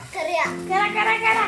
करा करा करा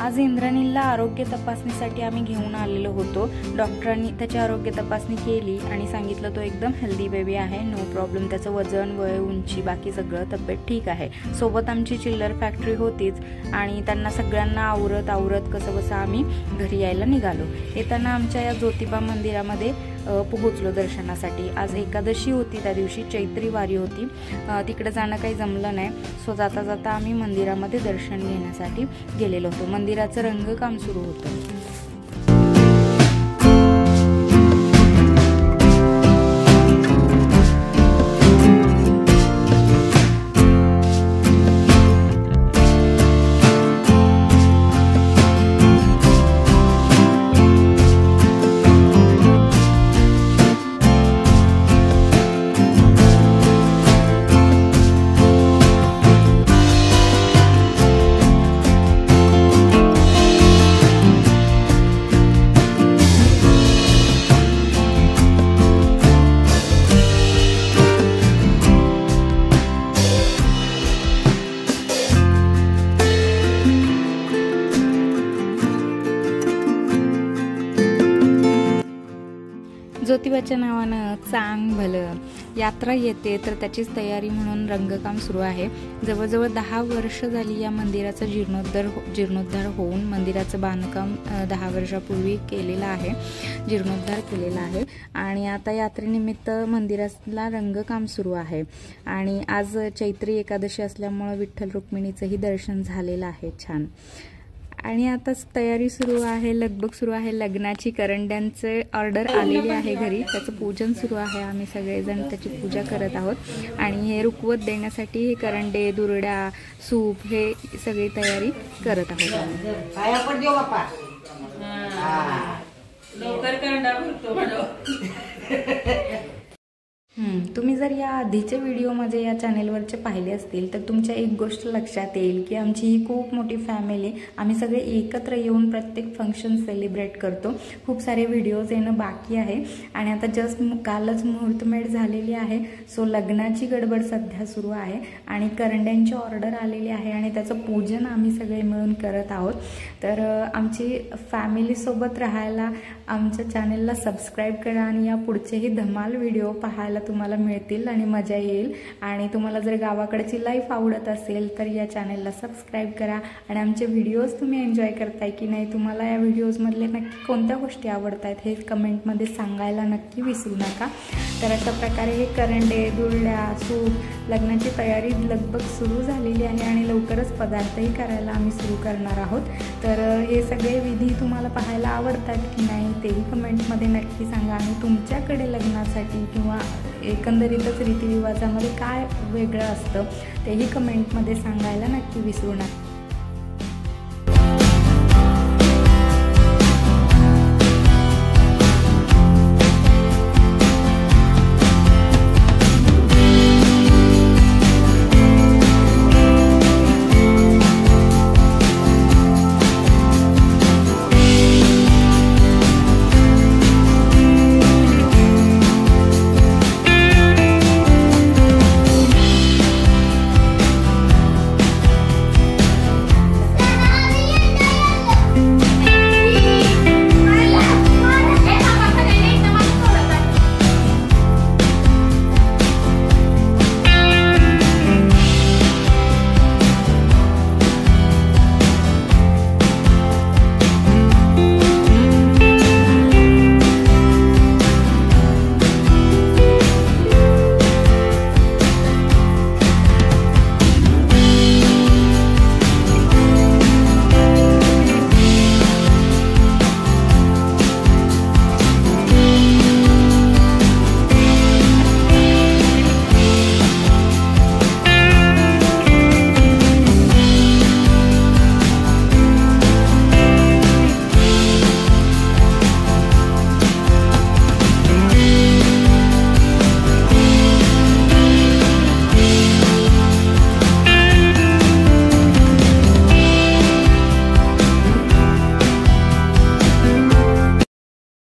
आज इंद्राणीला आरोग्य तपासणीसाठी आम्ही घेऊन आलेलो होतो। डॉक्टरांनी त्याची आरोग्य तपासणी केली आणि सांगितलं तो एकदम हेल्दी बेबी आहे, नो प्रॉब्लेम। त्याचं वजन, वय, उंची, बाकी सगळं तब्येत ठीक आहे। सोबत आमची चिल्लर फॅक्टरी होतीच आणि त्यांना सगळ्यांना आवरत कसं बसं आम्ही घरी यायला निघालो। येताना आमच्या या ज्योतिबा मंदिरामध्ये पोहोचलो दर्शनासाठी। आज एकादशी होती, त्या दिवशी चैत्री वारी होती, तिकडे जाणं काही जमलं नाही। सो जाता जाता आम्ही मंदिरामध्ये दर्शन घेण्यासाठी गेलेलो होतो। मंदिराचं रंगकाम सुरू होतं। ज्योतिबाच्या नावानं चांग भलं यात्रा येते, तर त्याचीच तयारी म्हणून रंगकाम सुरू आहे। जवळजवळ 10 वर्ष झाली या मंदिराचा जीर्णोद्धार होऊन। मंदिराचं बांधकाम 10 वर्षापूर्वी केलेलं आहे, जीर्णोद्धार केलेला आहे आणि आता यात्रेनिमित्त मंदिराला रंगकाम सुरू आहे। आणि आज चैत्री एकादशी असल्यामुळे विठ्ठल रुक्मिणीचंही दर्शन झालेलं आहे छान। आणि आता तयारी सुरू आहे, लगबग सुरू आहे लग्नाची। करंड्यांचे ऑर्डर आलेली आहे घरी, त्याचं पूजन सुरू आहे। आम्ही सगळेजण त्याची पूजा करत आहोत आणि हे रुकवत देण्यासाठी हे करंडे, दुर्ड्या, सूप हे सगळी तयारी करत आहोत। तुम्ही जर या आधीचे व्हिडिओ माझे या चॅनेलवरचे पाहिले असतील तर तुमच्या एक गोष्ट लक्षात येईल की आमची ही खूप मोठी फॅमिली, आम्ही सगळे एकत्र येऊन प्रत्येक फंक्शन सेलिब्रेट करतो। खूप सारे व्हिडिओज येणं बाकी आहे आणि आता जस्ट कालच मुहूर्तमेढ झालेली आहे। सो लग्नाची गडबड सध्या सुरू आहे आणि करंड्यांची ऑर्डर आलेली आहे आणि त्याचं पूजन आम्ही सगळे मिळून करत आहोत। तर आमची फॅमिलीसोबत राहायला आमच्या चॅनेलला सबस्क्राईब करा आणि या पुढचेही धमाल व्हिडिओ पाहायला तुम्हाला मिळतील आणि मजा येईल। आणि तुम्हाला जर गावाकडची लाईफ आवडत असेल तर या चॅनेलला सबस्क्राईब करा आणि आमचे व्हिडिओज तुम्ही एन्जॉय करताय की नाही, तुम्हाला या व्हिडिओजमधले नक्की कोणत्या गोष्टी आवडत आहेत हे कमेंटमध्ये सांगायला नक्की विसरू नका। तर अशा प्रकारे हे करंडे, दुर्ड्या, सूप, लग्नाची तयारी लगबग सुरू झालेली आहे आणि लवकरच पदार्थही करायला आम्ही सुरू करणार आहोत। तर हे सगळे विधी तुम्हाला पाहायला आवडतात की नाही तेही कमेंटमध्ये नक्की सांगा आणि तुमच्याकडे लग्नासाठी किंवा एकंदरीतच रीतिरिवाजामध्ये काय वेगळं असतं तेही कमेंटमध्ये सांगायला नक्की विसरू नका।